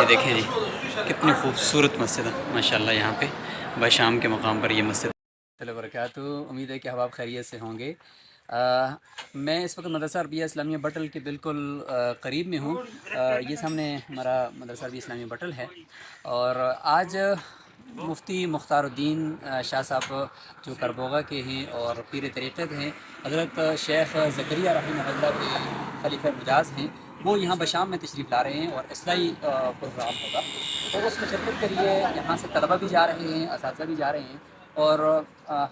ये देखें जी कितनी खूबसूरत मस्जिद है माशाल्लाह। यहाँ पे बशाम के मकाम पर ये मस्जिद बरकातहू। उम्मीद है कि अब आप खैरियत से होंगे। मैं इस वक्त मदरसा अरबिया इस्लामिया बटल के बिल्कुल करीब में हूँ। ये सामने हमारा मदरसा अरबिया इस्लामिया बटल है। और आज मुफ्ती मुख्तारुद्दीन शाह साहब जो करबोगा के हैं और पीर तरीक़त हैं, हज़रत शेख ज़करिया रहमतुल्लाह के खलीफा मिजाज हैं, वो यहाँ बशाम में तशरीफ़ ला रहे हैं और इस्लाही प्रोग्राम होगा। तो उसमें शिरकत के लिए यहाँ से तलबा भी जा रहे हैं, असातिज़ा भी जा रहे हैं। और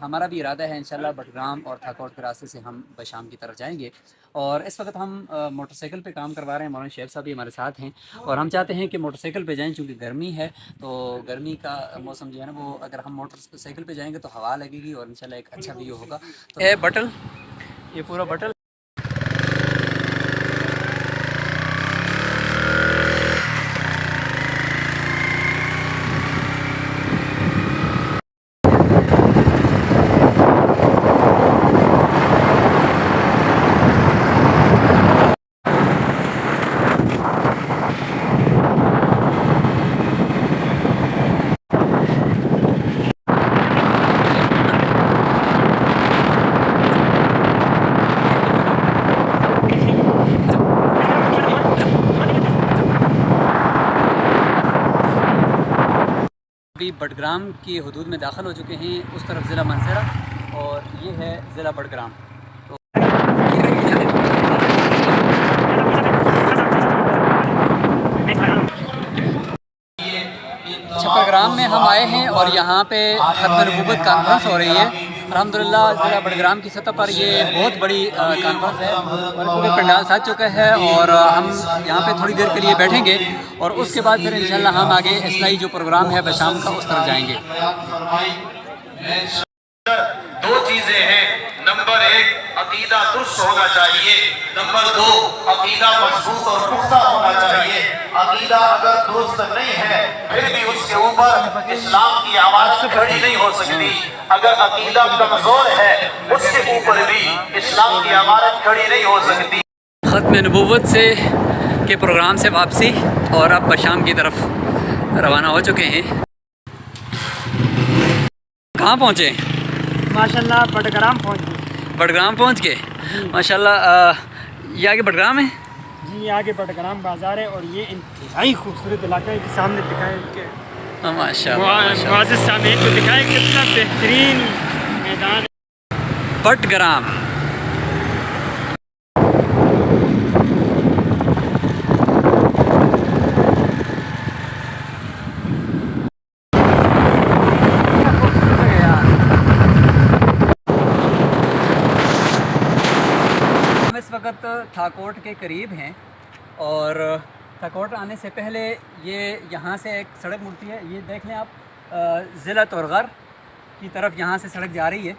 हमारा भी इरादा है इंशाल्लाह बडग्राम और थाकोट के रास्ते से हम बशाम की तरफ जाएंगे। और इस वक्त हम मोटरसाइकिल पे काम करवा रहे हैं। मौलाना शेख साहब भी हमारे साथ हैं और हम चाहते हैं कि मोटरसाइकिल पे जाएं, चूँकि गर्मी है। तो गर्मी का मौसम जो है ना, वो अगर हम मोटरसाइकिल पे जाएंगे तो हवा लगेगी और इंशाल्लाह एक अच्छा व्यू होगा। तो है बटल, ये पूरा बटल। अभी बडग्राम की हदूद में दाखिल हो चुके हैं। उस तरफ ज़िला मंसरा और ये है ज़िला बडग्राम। तो छपरग्राम में हम आए हैं और यहाँ पे खत्म नबूवत कॉन्फ्रेंस हो रही है। अल्हम्दुलिल्लाह ज़िला बडग्राम की सतह पर ये बहुत बड़ी कॉन्फ्रेंस है और पूरे पंडाल सज चुका है। और हम यहाँ पे थोड़ी देर के लिए बैठेंगे और उसके बाद फिर इंशाल्लाह हम आगे इस्लाही जो प्रोग्राम है बशाम का उस तरफ जाएंगे। दो चीजें हैं, नंबर एक अकीदा दुरुस्त होना चाहिए, नंबर दो अकीदा मजबूत और पुख्ता होना चाहिए। अकीदा अगर दुरुस्त नहीं है फिर भी उसके ऊपर इस्लाम की आवाज खड़ी नहीं हो सकती। अगर अकीदा कमजोर है उसके ऊपर भी इस्लाम की आवाज खड़ी नहीं हो सकती। ख़त्म नबूवत से के प्रोग्राम से वापसी और अब बशाम की तरफ रवाना हो चुके हैं। कहाँ पहुँचे? माशाल्लाह बडग्राम पहुँच गए। बडग्राम पहुँच गए माशाल्लाह। ये आगे बडग्राम है जी, ये आगे बडग्राम बाज़ार है और ये इंतहाई खूबसूरत इलाका है कि सामने दिखाएं कि माशाल्लाह मुआज़्ज़िज़ सामईन को दिखाएं कितना बेहतरीन मैदान बडग्राम। वक्त थाकोट के करीब हैं और थाकोट आने से पहले ये यहाँ से एक सड़क मुड़ती है। ये देख लें आप, ज़िला तुरगर की तरफ यहाँ से सड़क जा रही है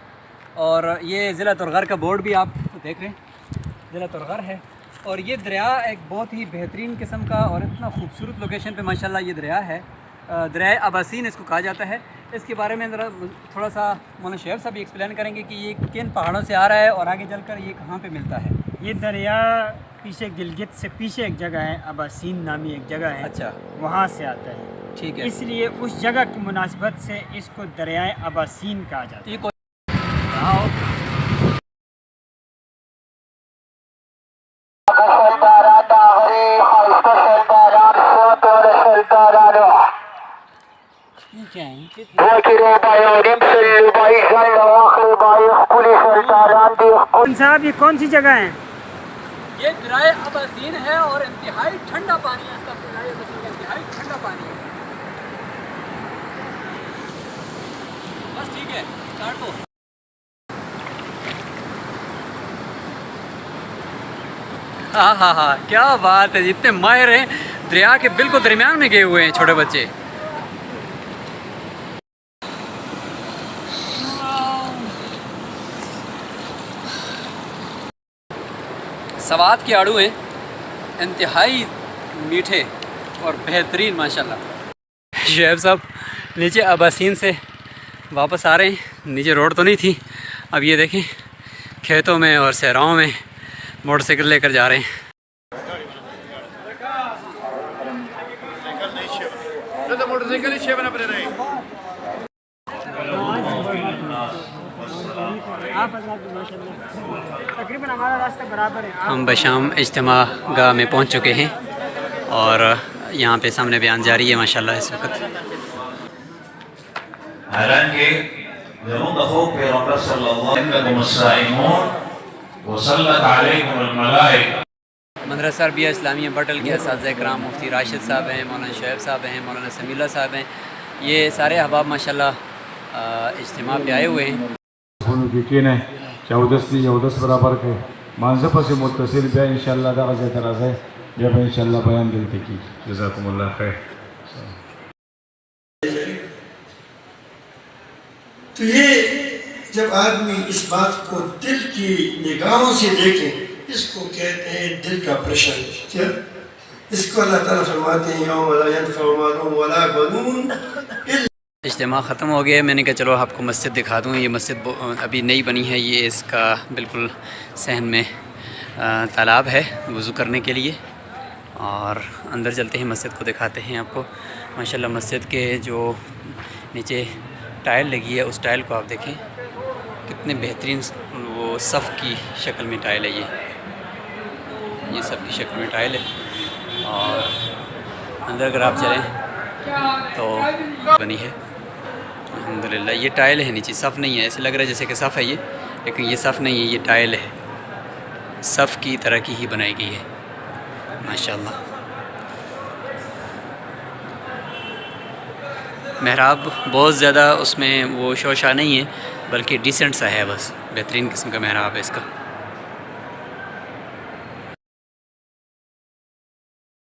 और ये ज़िला तुरगर का बोर्ड भी आप देख रहे हैं, ज़िला तुरगर है। और ये दरिया एक बहुत ही बेहतरीन किस्म का और इतना खूबसूरत लोकेशन पे माशाल्लाह ये दरिया है। दरिया अबासीन इसको कहा जाता है। इसके बारे में ज़रा थोड़ा सा मौलाना शेख साहब एक्सप्लेन करेंगे कि ये किन पहाड़ों से आ रहा है और आगे चलकर ये कहाँ पे मिलता है। ये दरिया पीछे गिलगित से पीछे एक जगह है, अबासीन नामी एक जगह है। अच्छा, वहाँ वहाँ से आता है, ठीक है। इसलिए उस जगह की मुनासिबत से इसको दरियाए अबासीन कहा जाता है। साहब ये कौन सी जगह है? ये दरिया अबासीन है और इंतहाई ठंडा पानी है इसका। दरिया अबासीन का इंतहाई ठंडा पानी है। बस ठीक है, काट दो। हाँ हाँ हाँ, क्या बात है, जितने माहिर हैं। दरिया के बिल्कुल दरमियान में गए हुए हैं छोटे बच्चे। सवात के आड़ू हैं, इंतहाई मीठे और बेहतरीन माशाल्लाह। शेख साहब नीचे अबासीन से वापस आ रहे हैं। नीचे रोड तो नहीं थी, अब ये देखें खेतों में और सहराओं में मोटरसाइकिल लेकर जा रहे हैं। तो मोटरसाइकिल ही 6 बना पड़े रहे। तकरीबन हमारा रास्ता बराबर है। हम बशाम इज्तिमा गाह में पहुँच चुके हैं और यहाँ पे सामने बयान जारी है माशाल्लाह इस वक्त। हालांकि जरूर दफो पैगंबर सल्लल्लाहु अलैहि वसल्लम मदरसा अरबिया इस्लामिया बटल के असातिज़ा इकराम मुफ्ती राशिद साहब हैं, मौलाना शुएब साहब हैं, मौलाना समीउल्लाह साहब हैं, ये सारे अहबाब माशाल्लाह इज्तिमा पे आए हुए हैं। है 14 बराबर के मानजब से मुत्तसिल बया इंशाअल्लाह दा गज़े तरह है जब इंशाअल्लाह बयान दिलते की जज़ाकुमुल्लाह खैर। तो ये जब आदमी इस बात को दिल की निगाहों से देखे, इसको कहते हैं दिल का प्रश्न। क्या इसको अल्लाह ताला फरमाते हैं यौम ला यनफ़उ मालुन वला बनून। इज्तिमा ख़त्म हो गया, मैंने कहा चलो आपको मस्जिद दिखा दूँ। ये मस्जिद अभी नई बनी है, ये इसका बिल्कुल सहन में तालाब है वज़ू करने के लिए, और अंदर चलते हैं मस्जिद को दिखाते हैं आपको। माशाल्लाह मस्जिद के जो नीचे टाइल लगी है उस टाइल को आप देखें, कितने बेहतरीन वो सफ़ की शक्ल में टाइल है। ये सफ़ की शक्ल में टाइल है, और अंदर अगर आप चलें तो बनी है अल्हम्दुलिल्लाह। ये टाइल है नीचे, सफ़ नहीं है। ऐसे लग रहा है जैसे कि सफ़ है ये, लेकिन ये सफ़ नहीं है, ये टाइल है। सफ़ की तरह की ही बनाई गई है माशाल्लाह। महराब बहुत ज़्यादा उसमें वो शोशा नहीं है, बल्कि डिसेंट सा है, बस बेहतरीन किस्म का महराब है इसका।